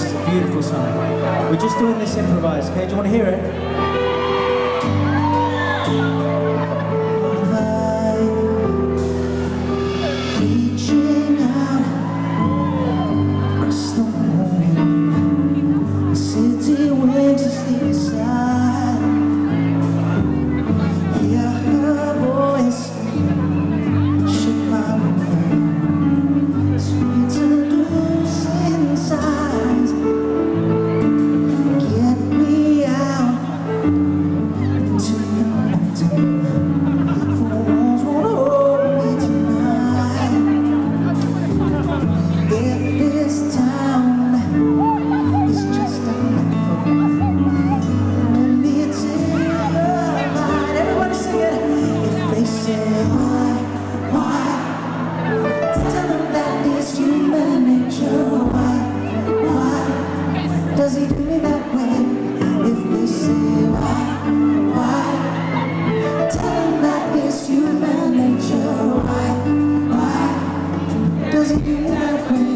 It's a beautiful song. We're just doing this improvised, okay? Do you want to hear it? Reaching out across the morning, the city waves asleep inside. Hear her voice, shake my world, sweet seducing signs. Get me out into the night. For walls won't hold me tonight. If this town is just a metaphor, let me take the light. Everybody sing it. If they say why, tell them that it's human nature. Why does he do me that way? If they say why, tell them that it's human nature. Why does he do me that way?